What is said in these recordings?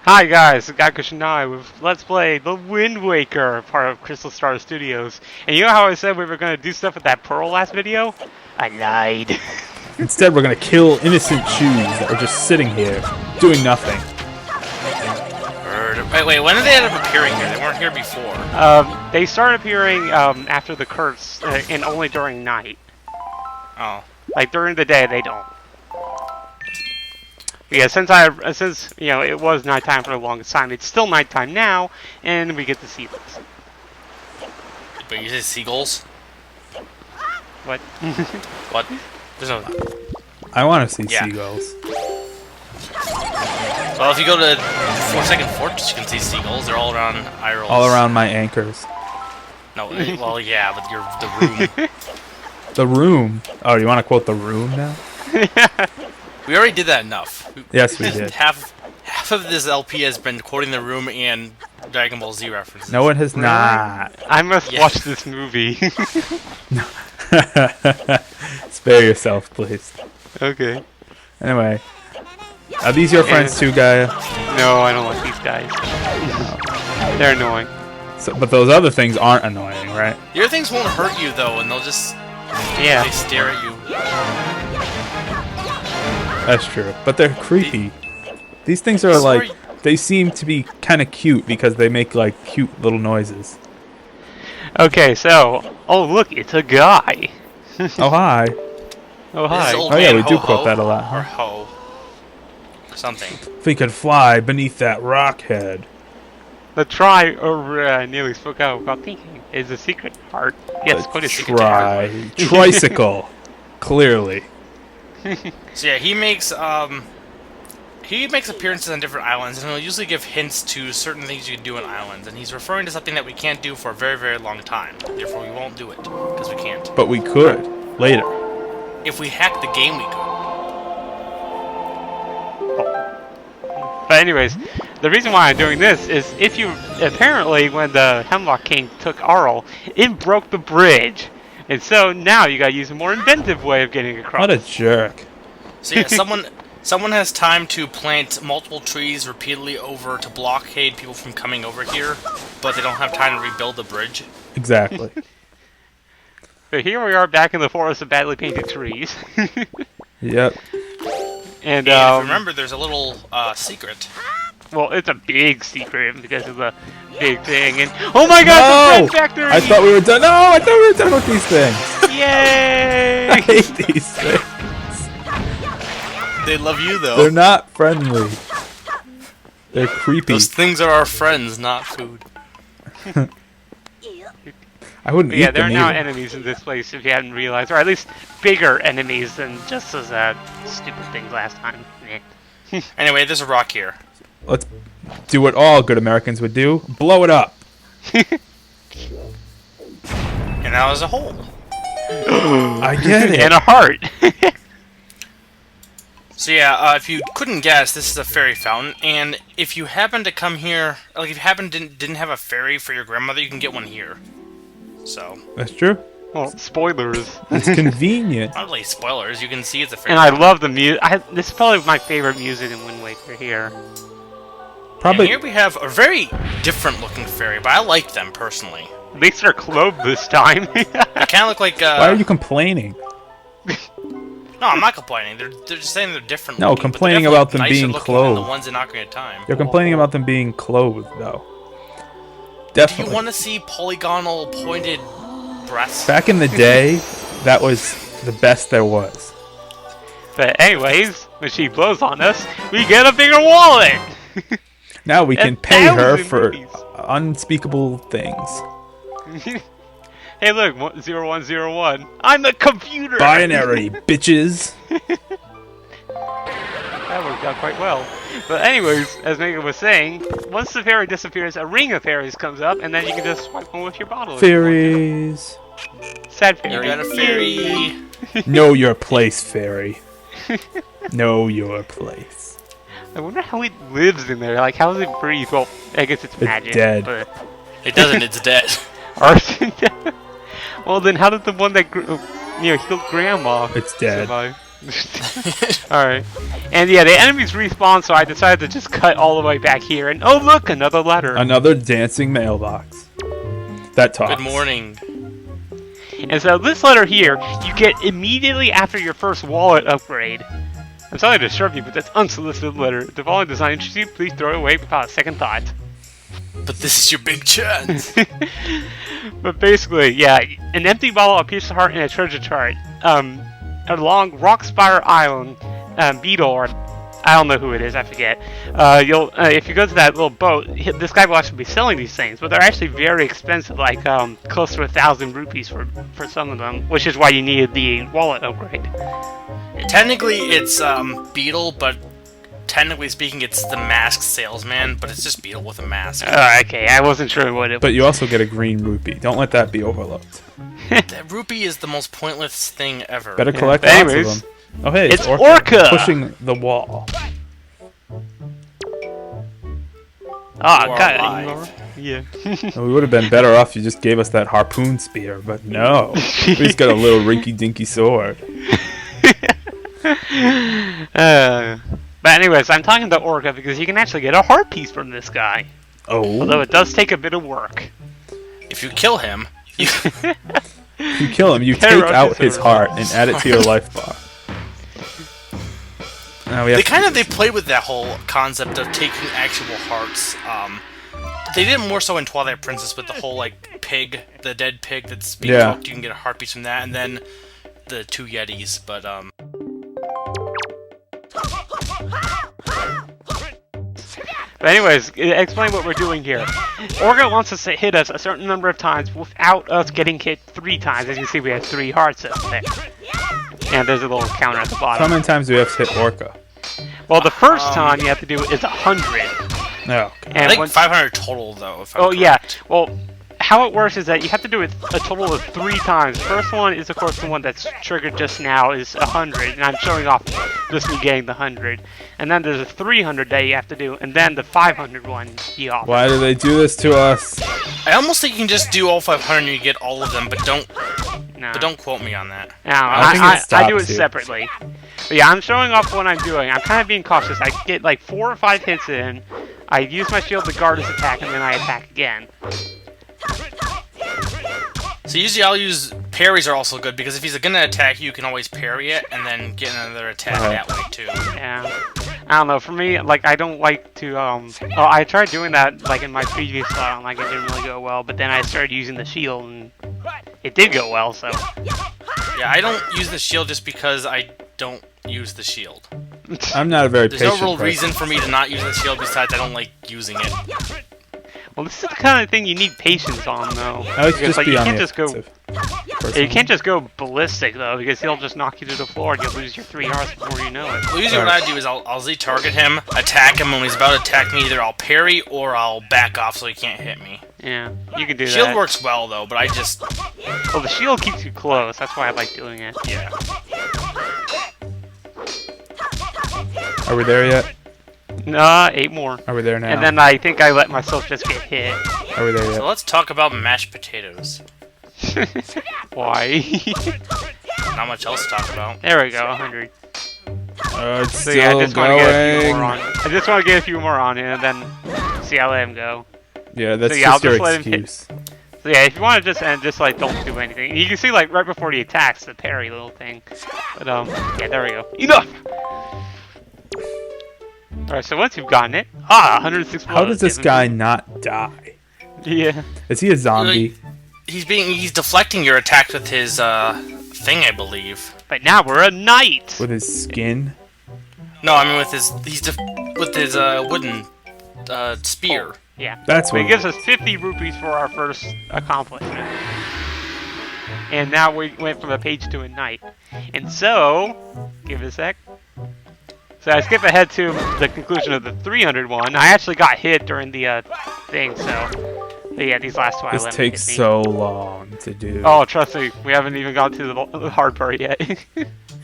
Hi guys, it's Gakushinai with Let's Play The Wind Waker, part of CrystalStarStudios. And you know how I said we were going to do stuff with that pearl last video? I lied. Instead, we're gonna kill innocent shoes that are just sitting here, doing nothing. Wait, when did they end up appearing here? They weren't here before. They started appearing after the curse, and only during night. Oh. Like during the day, they don't. Yeah, since you know it was nighttime for the longest time, it's still nighttime now, and we get to see this. But you say seagulls? What? What? There's no. I want to see Yeah. seagulls. Well, if you go to 4-second Fortress, you can see seagulls. They're all around Irles. All around my anchors. No, well, yeah, but the room. The room. Oh, you want to quote the room now? We already did that enough. Yes, we did. Half of this LP has been quoting the room and Dragon Ball Z references. No, it has not. I must Yeah. watch this movie. Spare yourself, please. Okay. Anyway, are these your friends too, Gaia? No, I don't like these guys. They're annoying. So, but those other things aren't annoying, right? The other things won't hurt you, though, and they'll just... Yeah. They stare at you. That's true. But they're creepy. These things are like... They seem to be kind of cute because they make like cute little noises. Okay, so... Oh, look, it's a guy. Oh, hi. Oh, This is hi. old Oh, yeah, man we do Ho-Ho, quote that a lot, Or huh? Ho. Something. If we could fly beneath that rock head. The try or nearly spoke out without thinking is a secret heart. Yes, quite a secret heart. Tricycle. Clearly. So yeah, he makes appearances on different islands, and he'll usually give hints to certain things you can do on islands. And he's referring to something that we can't do for a very, very long time. Therefore, we won't do it because we can't. But we could. Later. If we hack the game, we could. But anyways, the reason why I'm doing this is if you... Apparently, when the Hemlock King took Arl, it broke the bridge. And so now you gotta use a more inventive way of getting across. What a jerk. So yeah, someone has time to plant multiple trees repeatedly over to blockade people from coming over here, but they don't have time to rebuild the bridge. Exactly. So here we are back in the forest of badly painted trees. Yep. And, And if you remember, there's a little secret. well, it's a big secret because of the big thing. And oh my God, No! the bread factory! I thought we were done. No, I thought we were done with these things. Yay! I hate these things. They love you though. They're not friendly. They're creepy. Those things are our friends, not food. I wouldn't But yeah, eat there are them now either. enemies in this place if you hadn't realized, or at least bigger enemies than just those stupid things last time. Meh. Anyway, there's a rock here. Let's do what all good Americans would do. Blow it up. And now there's a hole. I get it. And a heart. So yeah, if you couldn't guess, this is a fairy fountain, and if you happen to come here, like if you didn't have a fairy for your grandmother, you can get one here. So, That's true. Well, spoilers. It's convenient. not really spoilers, you can see it's a fairy And I fountain. love the music. This is probably my favorite music in Wind Waker here. And Probably. here we have a very different looking fairy, but I like them personally. At least they're clothed this time. They kind of look like, Why are you complaining? No, I'm not complaining, they're just saying they're different No, looking, but complaining they're about definitely them nicer being looking than clothed. the ones in Ocarina of Time. You're complaining about them being clothed, though. Do Definitely. you want to see polygonal pointed breasts? Back in the day, that was the best there was. But anyways, when she blows on us, we get a bigger wallet! Now we can And pay her 1,000 for rupees. unspeakable things. Hey look, 0101. I'm a computer! Binary, bitches. That worked out quite well. But anyways, as Megan was saying, once the fairy disappears, a ring of fairies comes up, and then you can just swipe one with your bottle. Fairies. Sad You fairy. got a fairy. Yay. Know your place, fairy. Know your place. I wonder how it lives in there. Like, how does it breathe? Well, I guess it's magic. dead. But... It doesn't, it's dead. Well, then how did the one that healed Grandma It's dead. survive? Alright. And yeah, the enemies respawn, so I decided to just cut all the way back here. And oh look, another letter. Another dancing mailbox. That talks. Good morning. And so this letter here, you get immediately after your first wallet upgrade. I'm sorry to disturb you, but that's unsolicited letter. If the following design interests you, please throw it away without a second thought. But this is your big chance. But basically, yeah, an empty bottle, a piece of heart, and a treasure chart. Along Rockspire Island, Beetle, or I don't know who it is, I forget. If you go to that little boat, this guy will actually be selling these things, but they're actually very expensive, like close to 1,000 rupees for some of them, which is why you needed the wallet upgrade. Technically, it's Beetle, but technically speaking, it's the masked salesman, but it's just Beetle with a mask. Okay, I wasn't sure what it was. But you also get a green rupee. Don't let that be overlooked. That rupee is the most pointless thing ever. Better collect Yeah, lots anyways, of them. Oh hey, it's Orca! Pushing the wall. Ah, You are got alive. it. Yeah. Well, we would have been better off if you just gave us that harpoon spear, but no. We just got a little rinky-dinky sword. But anyways, I'm talking to Orca because you can actually get a heart piece from this guy. Although Oh. it does take a bit of work. If you kill him, you... If you kill him, you Hey, take Roger, out his sir. heart and add it to your life bar. Now we have they played with that whole concept of taking actual hearts. They did it more so in Twilight Princess with the whole like pig, the dead pig that's being Yeah. cooked. You can get a heart piece from that, and then the 2 Yetis. But But anyways, explain what we're doing here. Orca wants us to hit us a certain number of times without us getting hit 3 times. As you can see, we have 3 hearts up there. And there's a little counter at the how bottom. many times do we have to hit Orca? Well, the first time you have to do is 100. No. And I think once- 500 total though. If I'm Oh yeah. correct. Well, how it works is that you have to do it a total of 3 times. The first one is, of course, the one that's triggered just now is 100, and I'm showing off just me getting the 100. And then there's a 300 that you have to do, and then the 500 one you off. Why do they do this to us? I almost think you can just do all 500 and you get all of them, but don't No. quote me on that. No, I think it I do it stops you. separately. But yeah, I'm showing off what I'm doing. I'm kind of being cautious. I get like 4 or 5 hits in. I use my shield to guard his attack, and then I attack again. So usually I'll use parries are also good because if he's gonna attack you, you can always parry it and then get another attack that way too. Yeah. I don't know. For me, like, I don't like to, Oh, I tried doing that, like, in my previous slot, like, it didn't really go well, but then I started using the shield, and it did go well, so. Yeah, I don't use the shield just because I don't use the shield. I'm not a very There's no patient real person. reason for me to not use the shield besides I don't like using it. Well, this is the kind of thing you need patience on, though. I would Because, just like, be you on can't the just go. offensive. You Personally. can't just go ballistic though, because he'll just knock you to the floor and you'll lose your 3 hearts before you know it. Well, usually what I do is I'll Z-target him, attack him when he's about to attack me. Either I'll parry or I'll back off so he can't hit me. Yeah, you can do Shield that. works well though, but I just Well, the shield keeps you close. That's why I like doing it. yeah. Are we there yet? Nah, 8 more. Are we there now? And then I think I let myself just get hit. Are we there So yet? let's talk about mashed potatoes. Why? Not much else to talk about. There we go, 100. It's So yeah, I still just want to get a few going. more on. I just want to get a few more on, and then see how I let him go. Yeah, that's So yeah, I'll just your just let him hit. excuse. So yeah, if you want to just end, just like don't do anything. You can see like right before he attacks the parry little thing. But yeah, there we go. Enough. All right, so once you've gotten it, 106. How does this bullets, guy not die? Yeah. Is he a zombie? He's deflecting your attacks with his thing, I believe. But now we're a knight. With his skin? No, I mean with his with his wooden spear. Yeah. That's So what it gives us 50 rupees for our first accomplishment. And now we went from a page to a knight. And so, give it a sec. So I skip ahead to the conclusion of the 300 one. I actually got hit during the thing, so. But yeah, these last two I This let him takes hit me. so long to do. Oh, trust me, we haven't even got to the hard part yet.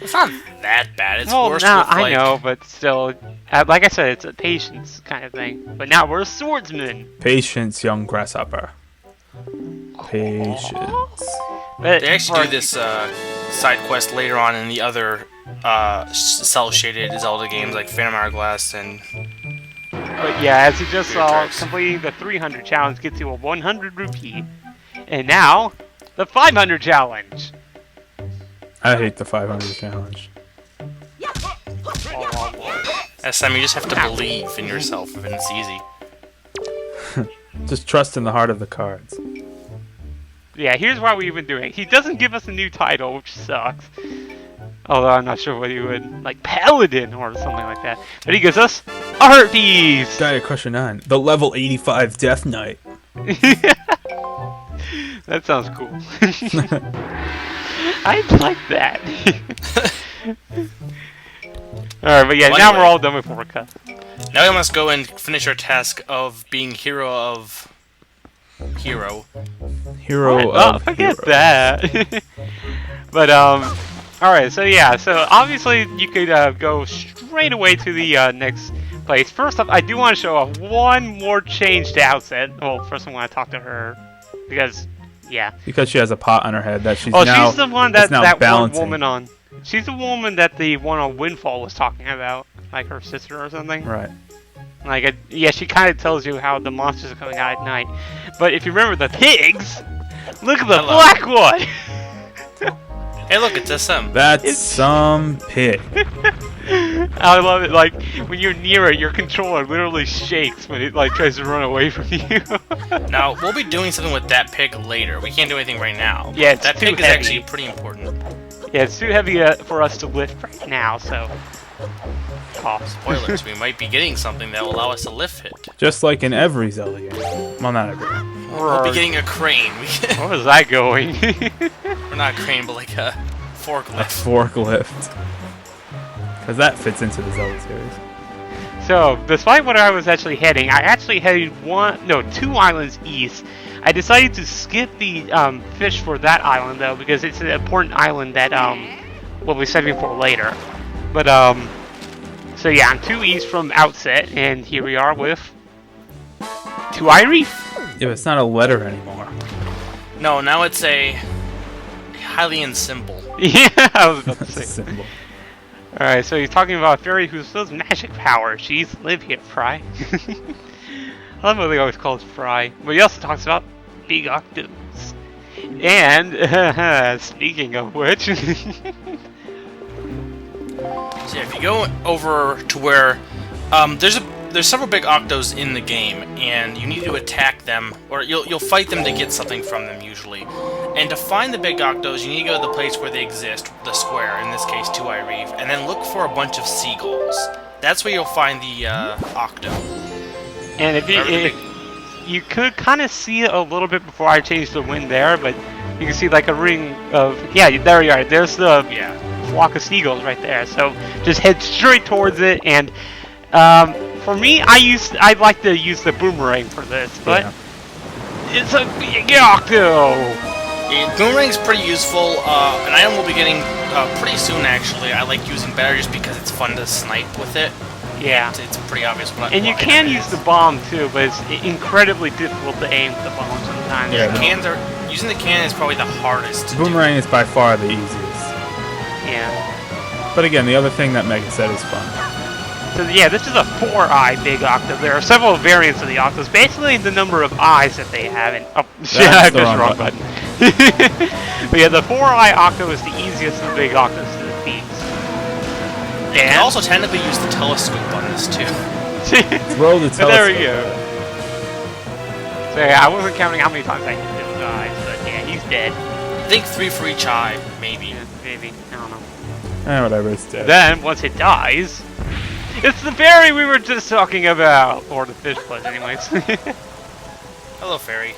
It's not that bad. It's well, worse now with I like know, but still, like I said, it's a patience kind of thing. But now we're a swordsman. Patience, young grasshopper. Patience. But They actually for- do this side quest later on in the other cell-shaded Zelda games like Phantom Hourglass and... But yeah, as you just Spirit saw, Tracks. completing the 300 challenge gets you a 100 rupee. And now, the 500 challenge. I hate the 500 challenge. That's time you just have to believe in yourself, and it's easy. Just trust in the heart of the cards. Yeah, here's why we even do it. He doesn't give us a new title, which sucks. Although I'm not sure what he would, like Paladin or something like that. But he gives us a heart piece. Gaia Crusher 9, the level 85 Death Knight. That sounds cool. I like that. Alright, but yeah, Well, now anyway. we're all done with Orca. Now we must go and finish our task of being hero of... Hero. Hero Oh, of forget heroes. that. But alright, so yeah, so obviously you could go straight away to the next place. First off, I do want to show off one more change to Outset. Well, first I want to talk to her because, yeah. Because she has a pot on her head that she's Oh, now, she's the one that's that now that one balancing. woman on. She's the woman that the one on Windfall was talking about, like her sister or something. Right. Like, yeah, she kind of tells you how the monsters are coming out at night. But if you remember the pigs, look at the Hello. black one. Hey, look, it's SM. That's It's- some pig. I love it. Like when you're near it, your controller literally shakes when it like tries to run away from you. Now, we'll be doing something with that pig later. We can't do anything right now. Yeah, it's that too pig is heavy. actually pretty important. Yeah, it's too heavy for us to lift right now. So, Spoilers, we might be getting something that will allow us to lift it. Just like in every Zelda game. Well, not every. We'll be getting a crane. Where was I going? We're not a crane, but like a A forklift. forklift. Because that fits into the Zelda series. So, despite where I was actually heading, I actually headed two islands east. I decided to skip the fish for that island though, because it's an important island that we'll be saving for later. But so yeah, I'm 2 east from Outset, and here we are with 2-Eye Reef. Yeah, but it's not a letter anymore. No, now it's a Hylian symbol. Yeah, I was about to It's a say. symbol. Alright, so he's talking about a fairy who still magic power. She's live here, Fry. I love what they always call us Fry. But he also talks about big octos. And, speaking of which... So yeah, if you go over to where there's several big octos in the game, and you need to attack them, or you'll fight them to get something from them usually. And to find the big octos, you need to go to the place where they exist, the square, in this case 2-Eye Reef, and then look for a bunch of seagulls. That's where you'll find the octo. And you could kind of see it a little bit before I changed the wind there, but you can see like a ring of... Yeah, there you are. There's the flock of seagulls right there. So just head straight towards it, and for me, I like to use the boomerang for this, but it's a big octo. Boomerang's pretty useful. An item we'll be getting pretty soon, actually. I like using better just because it's fun to snipe with it. Yeah. It's pretty obvious what And you what can item it use is. the bomb too, but it's incredibly difficult to aim with the bomb sometimes. Yeah, so- Using the cannon is probably the hardest to Boomerang is by far the easiest. Yeah. But again, the other thing that Mega said is fun. So yeah, this is a 4-eye big octo. There are several variants of the octos. Basically, the number of eyes that they have. And oh, shit, I the pressed the wrong wrong button. But yeah, the 4-eye octo is the easiest of the big octos to defeat. You can also technically use the telescope on this too. Throw the But telescope. there we go. So yeah, I wasn't counting how many times I hit those guys, but yeah, he's dead. I think 3 for each eye, maybe. Yeah, maybe. I don't know. Whatever, it's dead. Then, once it dies, it's the fairy we were just talking about! Or the fish was, anyways. Hello, fairy.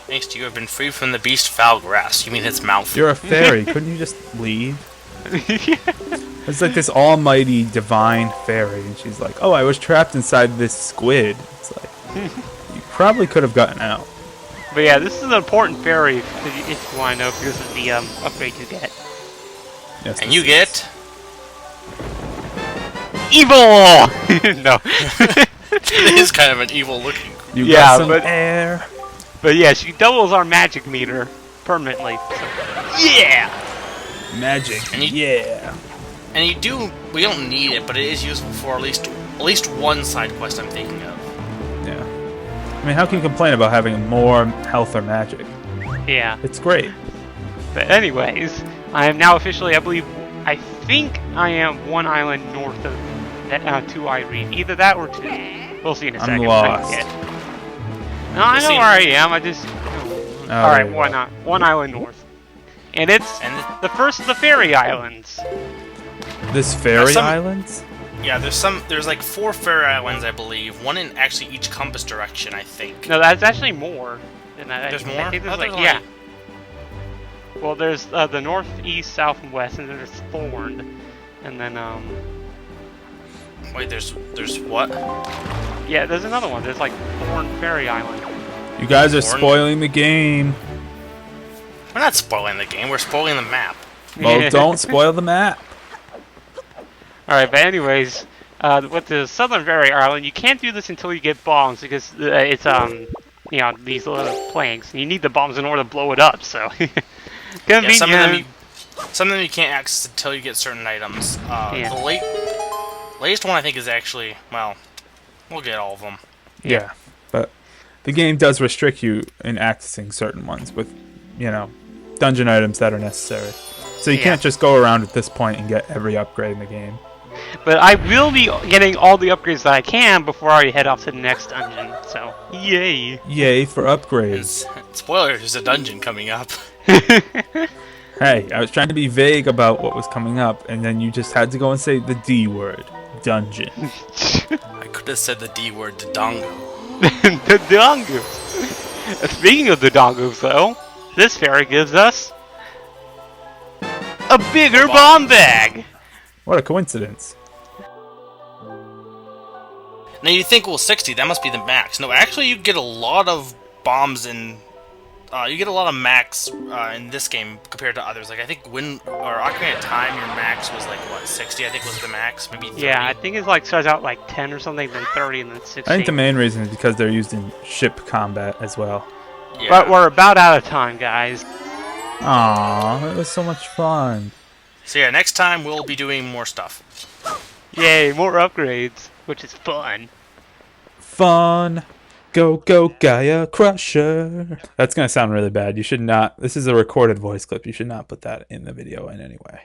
Thanks to you, I've been free from the beast foul grass. You mean its mouth? You're a fairy. Couldn't you just leave? It's like this almighty divine fairy, and she's like, "Oh, I was trapped inside this squid." It's like you probably could have gotten out. But yeah, this is an important fairy if you want to know, because of the upgrade you get. Yes, And this you is- get... Evil! No. It is kind of an evil-looking You Yeah, got some but- air. But yeah, she doubles our magic meter permanently. So, yeah! Magic. And you- Yeah. And we don't need it, but it is useful for at least one side quest I'm thinking of. Yeah. I mean, how can you complain about having more health or magic? Yeah. It's great. But anyways, I am now officially, I think I am one island north of 2 Irene. Either that or 2. We'll see in a second. lost. No, I know See. where I am. I just... Oh, Alright, there you why go. not? One island north. And it's And the first of the fairy islands. This fairy some- islands? yeah, there's like 4 fairy islands, I believe. One in actually each compass direction, I think. No, that's actually more than that. There's I more? think I thought there's there like, was yeah. Well, there's the north, east, south, and west, and then there's Thorn. And then, Wait, there's what? yeah, there's another one. There's like Thorn Fairy Island. You guys are Orange. spoiling the game. We're not spoiling the game. We're spoiling the map. Well, don't spoil the map. Alright, but anyways, with the Southern Fairy Island, you can't do this until you get bombs because it's, you know, these little planks. And you need the bombs in order to blow it up, so. Yeah, Convenient. some of them you can't access until you get certain items. Yeah. The latest one I think is actually, well, we'll get all of them. Yeah, but the game does restrict you in accessing certain ones with, you know, dungeon items that are necessary. So you Yeah. can't just go around at this point and get every upgrade in the game. But I will be getting all the upgrades that I can before I head off to the next dungeon, so yay! Yay for upgrades. Spoiler, there's a dungeon coming up. Hey, I was trying to be vague about what was coming up, and then you just had to go and say the D word. Dungeon. I could have said the D word to Dongo. The dongoose! Speaking of the dongoose, though, this fairy gives us a bigger bomb bag! What a coincidence. Now you think, well, 60, that must be the max. No, actually you get a lot of bombs in... you get a lot of max in this game compared to others. Like, I think Ocarina of Time, your max was like, what, 60 I think was the max? Maybe 30? Yeah, I think it's like starts out like 10 or something, then 30, and then 60. I think the main reason is because they're used in ship combat as well. Yeah. But we're about out of time, guys. Aww, it was so much fun. So yeah, next time we'll be doing more stuff. Yay, more upgrades, which is fun. Fun. Go, go, Gaia Crusher. That's going to sound really bad. You should not. This is a recorded voice clip. You should not put that in the video in any way.